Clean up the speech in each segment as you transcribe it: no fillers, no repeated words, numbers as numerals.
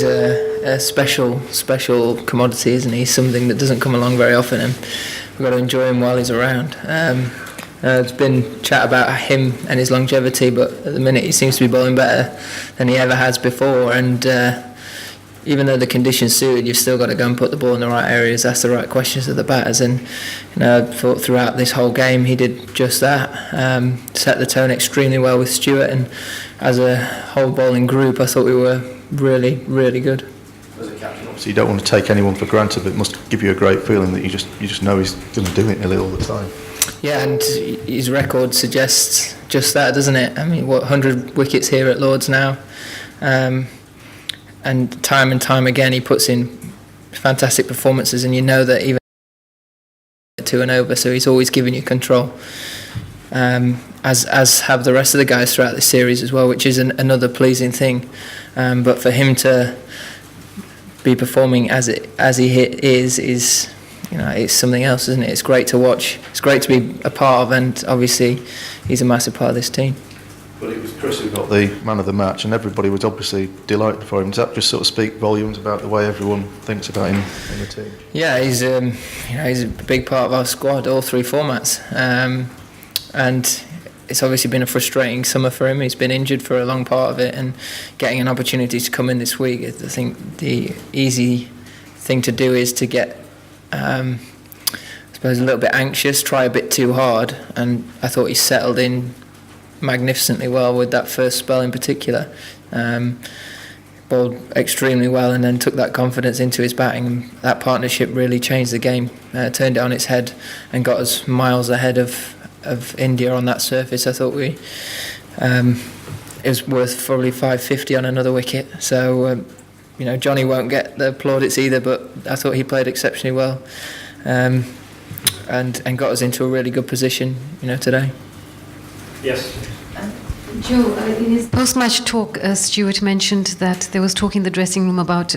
he's a special commodity, isn't he? Something that doesn't come along very often, and we've got to enjoy him while he's around. There's been chat about him and his longevity, but at the minute he seems to be bowling better than he ever has before, and even though the conditions suited, you've still got to go and put the ball in the right areas, ask the right questions of the batters, and I thought throughout this whole game he did just that. Set the tone extremely well with Stewart, and as a whole bowling group I thought we were really, really good. As a captain, obviously you don't want to take anyone for granted, but it must give you a great feeling that you just know he's going to do it nearly all the time. Yeah, and his record suggests just that, doesn't it? I mean, 100 wickets here at Lord's now, and time again he puts in fantastic performances, and you know that even 2 and over, so he's always giving you control, as have the rest of the guys throughout the series as well, which is another pleasing thing. But for him to be performing as he is, it's something else, isn't it? It's great to watch. It's great to be a part of, and obviously he's a massive part of this team. But it was Chris who got the man of the match, and everybody was obviously delighted for him. Does that just sort of speak volumes about the way everyone thinks about him in the team? Yeah, he's a big part of our squad, all 3 formats, and it's obviously been a frustrating summer for him. He's been injured for a long part of it, and getting an opportunity to come in this week, I think the easy thing to do is to get I suppose a little bit anxious, try a bit too hard, and I thought he settled in magnificently well with that first spell in particular. Bowled extremely well, and then took that confidence into his batting, and that partnership really changed the game, turned it on its head and got us miles ahead of India on that surface. I thought it was worth probably 550 on another wicket, so Johnny won't get the plaudits either, but I thought he played exceptionally well, and got us into a really good position, today. Yes. Joe, in his post-match talk, Stewart mentioned that there was talk in the dressing room about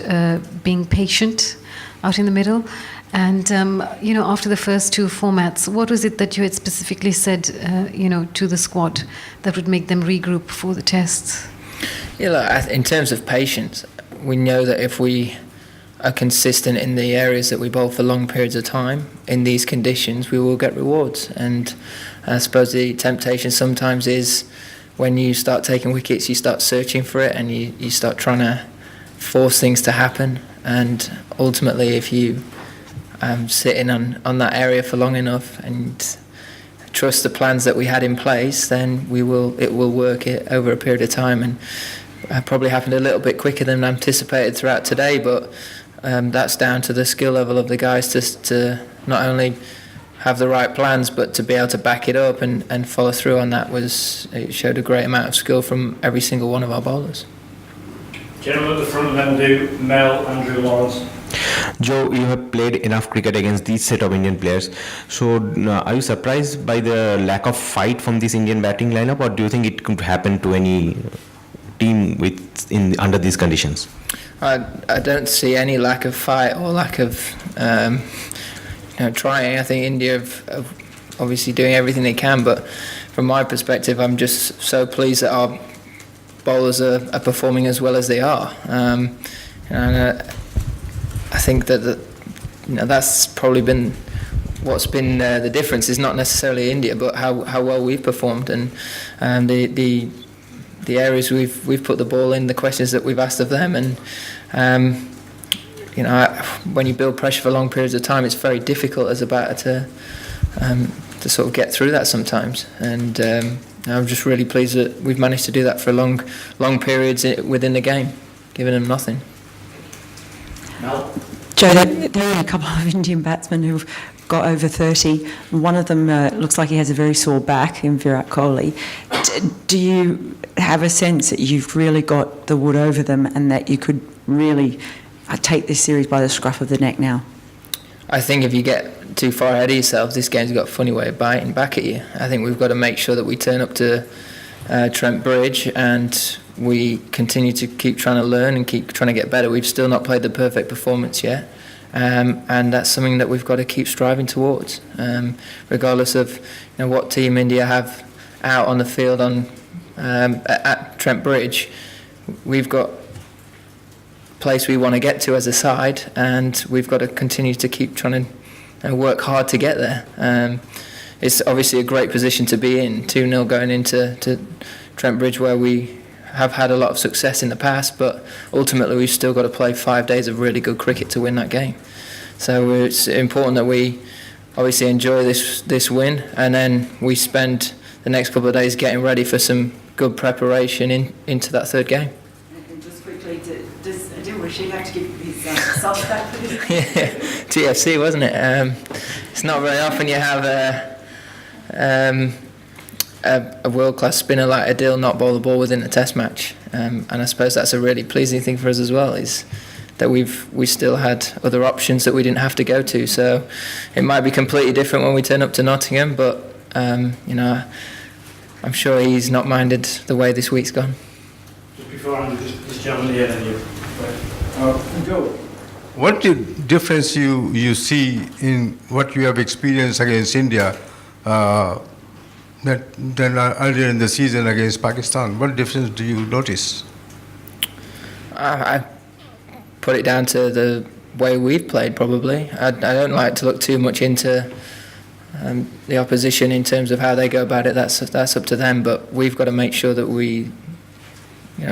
being patient out in the middle, and after the first 2 formats, what was it that you had specifically said, to the squad that would make them regroup for the tests? Yeah, look, in terms of patience, we know that if we are consistent in the areas that we bowl for long periods of time in these conditions, we will get rewards. And I suppose the temptation sometimes is when you start taking wickets, you start searching for it, and you start trying to force things to happen. And ultimately, if you sit in on that area for long enough and trust the plans that we had in place, then it will work over a period of time. And probably happened a little bit quicker than anticipated throughout today, but that's down to the skill level of the guys to not only have the right plans, but to be able to back it up and follow through on that. It showed a great amount of skill from every single one of our bowlers. Gentlemen at the front, then do Mel, Andrew, Lawrence. Joe, you have played enough cricket against these set of Indian players. So are you surprised by the lack of fight from this Indian batting lineup, or do you think it could happen to any team under these conditions? I don't see any lack of fight or lack of trying. I think India have obviously doing everything they can, but from my perspective, I'm just so pleased that our bowlers are performing as well as they are. I think that that's probably been what's been the difference. Is not necessarily India, but how well we've performed, and the areas we've put the ball in, the questions that we've asked of them, and when you build pressure for long periods of time, it's very difficult as a batter to sort of get through that sometimes. And I'm just really pleased that we've managed to do that for long periods within the game, giving them nothing. Mel? Joe, there are a couple of Indian batsmen who've got over 30. One of them looks like he has a very sore back in Virat Kohli. Do you have a sense that you've really got the wood over them and that you could really take this series by the scruff of the neck now? I think if you get too far ahead of yourselves, this game's got a funny way of biting back at you. I think we've got to make sure that we turn up to Trent Bridge and we continue to keep trying to learn and keep trying to get better. We've still not played the perfect performance yet, and that's something that we've got to keep striving towards, regardless of what team India have out on the field at Trent Bridge. We've got place we want to get to as a side, and we've got to continue to keep trying to work hard to get there. It's obviously a great position to be in, 2-0 going into Trent Bridge, where we have had a lot of success in the past, but ultimately we've still got to play 5 days of really good cricket to win that game. So it's important that we obviously enjoy this win, and then we spend the next couple of days getting ready for some good preparation into that third game. And just quickly, does Adil Rashid have to give his subs back for this? Yeah, TFC, wasn't it? It's not very often you have a world-class spinner like Adil not bowl the ball within a test match, and I suppose that's a really pleasing thing for us as well, is that we still had other options that we didn't have to go to. So it might be completely different when we turn up to Nottingham, but I'm sure he's not minded the way this week's gone. Just before I this gentleman here, and you. Joe, what difference you see in what you have experienced against India than earlier in the season against Pakistan? What difference do you notice? I put it down to the way we've played, probably. I don't like to look too much into the opposition in terms of how they go about it. That's up to them, but we've got to make sure that we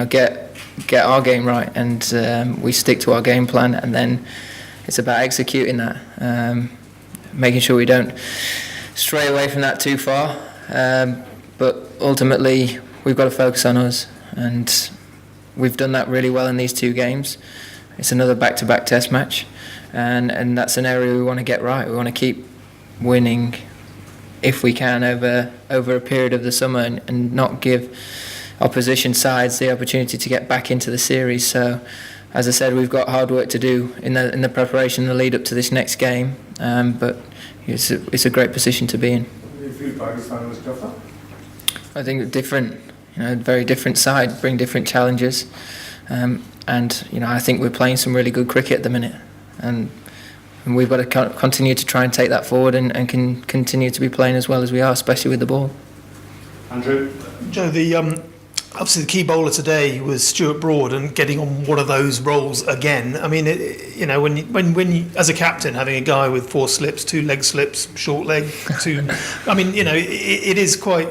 get our game right, and we stick to our game plan, and then it's about executing that, making sure we don't stray away from that too far, but ultimately we've got to focus on us, and we've done that really well in these 2 games. It's another back-to-back test match, and that's an area we want to get right. We want to keep winning if we can over a period of the summer, and not give opposition sides the opportunity to get back into the series. So, as I said, we've got hard work to do in the preparation, the lead up to this next game, but it's a great position to be in. Do you feel Pakistan was tougher? I think different, very different side, bring different challenges, and I think we're playing some really good cricket at the minute, and we've got to continue to try and take that forward, and can continue to be playing as well as we are, especially with the ball. Andrew? Joe, obviously the key bowler today was Stuart Broad, and getting on one of those roles again. I mean, when you, as a captain, having a guy with 4 slips, 2 leg slips, short leg, 2, I mean, it is quite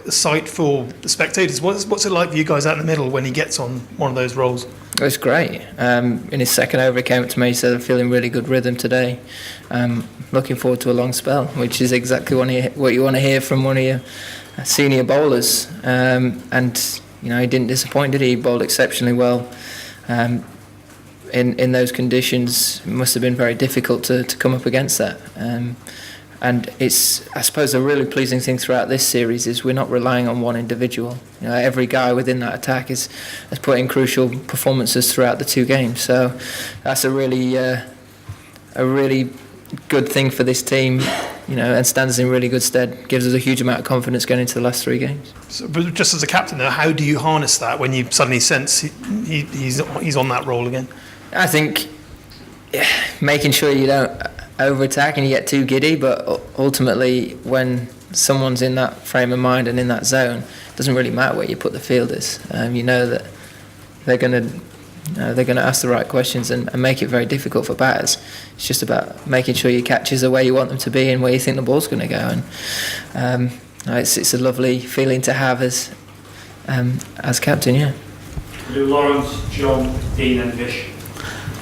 a sight for the spectators. What's it like for you guys out in the middle when he gets on one of those roles? It was great. In his second over, he came up to me and said, "I'm feeling really good rhythm today. Looking forward to a long spell," which is exactly what you want to hear from one of your senior bowlers. And he didn't disappoint, did he? He bowled exceptionally well. In those conditions, it must have been very difficult to come up against that. And it's, I suppose, a really pleasing thing throughout this series is we're not relying on one individual. Every guy within that attack has put in crucial performances throughout the 2 games. So that's a really good thing for this team, and stands in really good stead. Gives us a huge amount of confidence going into the last 3 games. So, but just as a captain, though, how do you harness that when you suddenly sense he's on that role again? I think making sure you don't over-attack and you get too giddy, but ultimately when someone's in that frame of mind and in that zone, it doesn't really matter where you put the fielders. You know that they're going to ask the right questions and make it very difficult for batters. It's just about making sure your catches are where you want them to be and where you think the ball's going to go. And it's a lovely feeling to have as captain, yeah. Do Lawrence, John, Dean and Vish.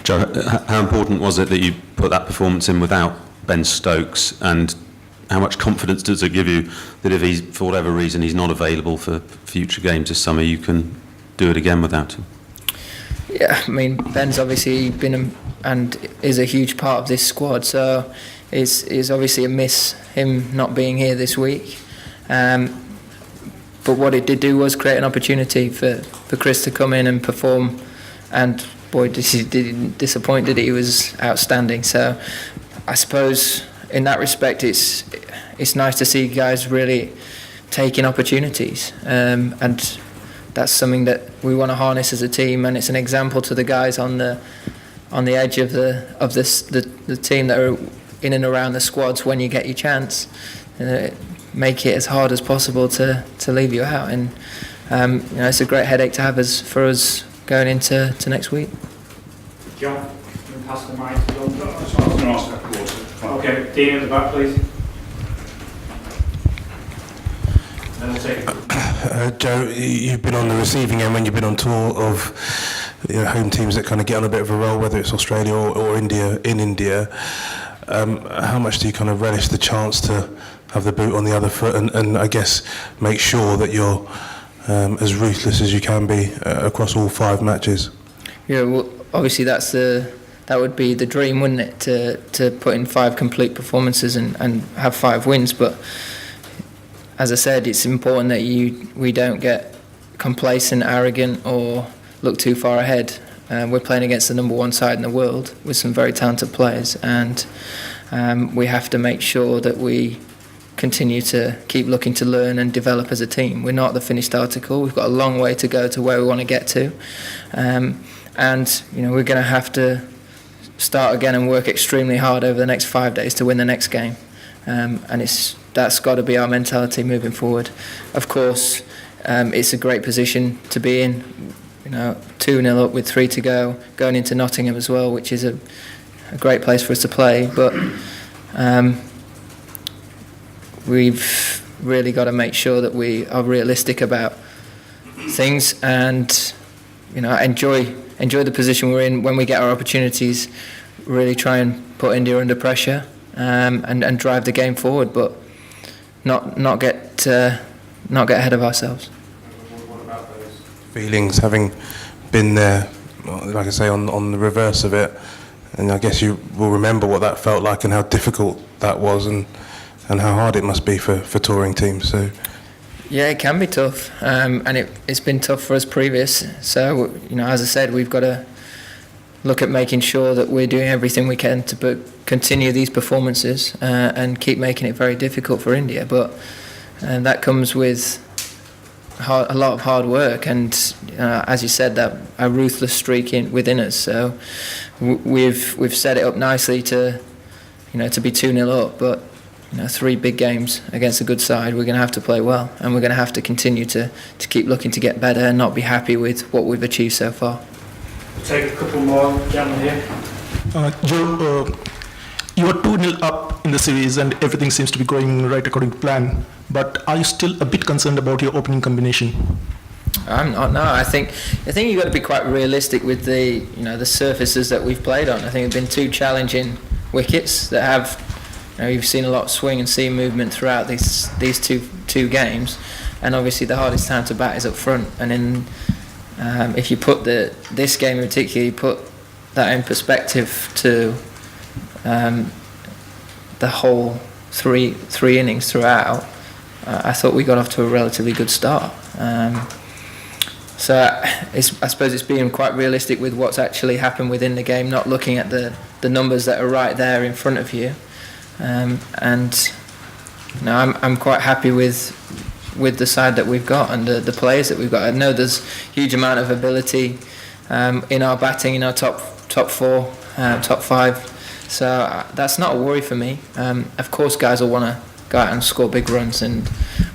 Joe, how important was it that you put that performance in without Ben Stokes, and how much confidence does it give you that if he's, for whatever reason, he's not available for future games this summer, you can do it again without him? Yeah, I mean, Ben's obviously been and is a huge part of this squad, so it's obviously a miss him not being here this week. But what it did do was create an opportunity for Chris to come in and perform, and boy, didn't disappoint, did he? He was outstanding. So I suppose in that respect, it's nice to see guys really taking opportunities, and that's something that we want to harness as a team, and it's an example to the guys on the edge of the team that are in and around the squads. When you get your chance, make it as hard as possible to leave you out, and it's a great headache to have for us going into next week. John, can you pass the mic to John? That's what I was going to ask afterwards. Okay, Dean at the back, please. Then we'll take it. Joe, you've been on the receiving end when you've been on tour of home teams that kind of get on a bit of a roll, whether it's Australia or India. In India, how much do you kind of relish the chance to have the boot on the other foot and I guess make sure that you're as ruthless as you can be across all 5 matches? Yeah, well, obviously that would be the dream, wouldn't it, to put in 5 complete performances and have 5 wins. But as I said, it's important that we don't get complacent, arrogant, or look too far ahead. We're playing against the number 1 side in the world with some very talented players, and we have to make sure that we continue to keep looking to learn and develop as a team. We're not the finished article. We've got a long way to go to where we want to get to, and we're going to have to start again and work extremely hard over the next 5 days to win the next game, and that's got to be our mentality moving forward. Of course, it's a great position to be in. 2-0 up with 3 to go, going into Nottingham as well, which is a great place for us to play. But we've really got to make sure that we are realistic about things and enjoy the position we're in when we get our opportunities. Really try and put India under pressure and drive the game forward, but not get ahead of ourselves. What about those? Feelings, having been there, like I say, on the reverse of it, and I guess you will remember what that felt like and how difficult that was and how hard it must be for touring teams. So yeah, it can be tough, and it's been tough for us previous. So as I said, we've got to look at making sure that we're doing everything we can to continue these performances and keep making it very difficult for India. But that comes with a lot of hard work, and as you said, that a ruthless streak within us. So we've set it up nicely to be 2-0 up, but 3 big games against a good side, we're going to have to play well, and we're going to have to continue to keep looking to get better and not be happy with what we've achieved so far. We'll take a couple more, gentlemen here. Joe, you are 2-0 up in the series and everything seems to be going right according to plan, but are you still a bit concerned about your opening combination? I'm not. No, I think you've got to be quite realistic with the surfaces that we've played on. I think there have been 2 challenging wickets that have. You've seen a lot of swing and seam movement throughout these two games, and obviously the hardest time to bat is up front. And if you put this game in particular, you put that in perspective to the whole three innings throughout. I thought we got off to a relatively good start. So I suppose it's being quite realistic with what's actually happened within the game, not looking at the numbers that are right there in front of you. I'm quite happy with the side that we've got and the players that we've got. I know there's a huge amount of ability in our batting, in our top 4, top 5. So that's not a worry for me. Of course, guys will want to go out and score big runs, and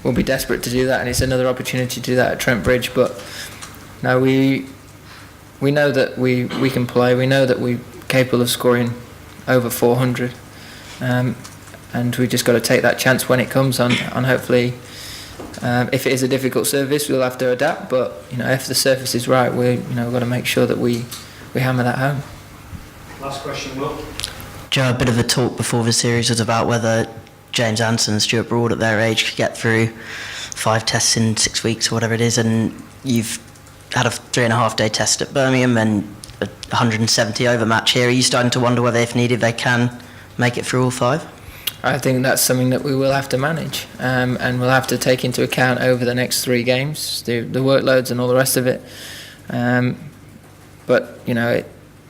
we'll be desperate to do that. And it's another opportunity to do that at Trent Bridge. But no, we know that we can play. We know that we're capable of scoring over 400. And we just got to take that chance when it comes on hopefully, if it is a difficult surface, we'll have to adapt, but if the surface is right, we've got to make sure that we hammer that home. Last question, Will. Joe, a bit of the talk before the series was about whether James Anderson and Stuart Broad at their age could get through 5 tests in 6 weeks or whatever it is, and you've had a 3.5-day test at Birmingham and a 170 over match here. Are you starting to wonder whether, if needed, they can make it through all 5? I think that's something that we will have to manage, and we'll have to take into account over the next 3 games, the workloads and all the rest of it. But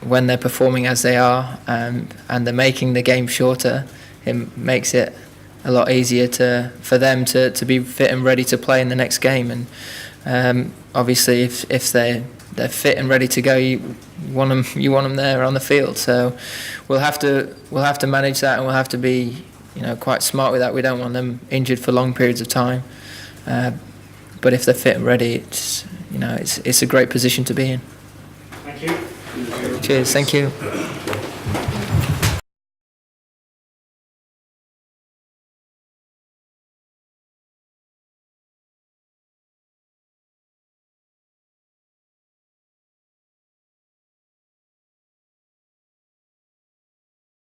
when they're performing as they are, and they're making the game shorter, it makes it a lot easier for them to be fit and ready to play in the next game. And obviously, if they're fit and ready to go, you want them there on the field. So we'll have to manage that, and we'll have to be quite smart with that. We don't want them injured for long periods of time. But if they're fit and ready, it's a great position to be in. Thank you. Cheers. Thank you.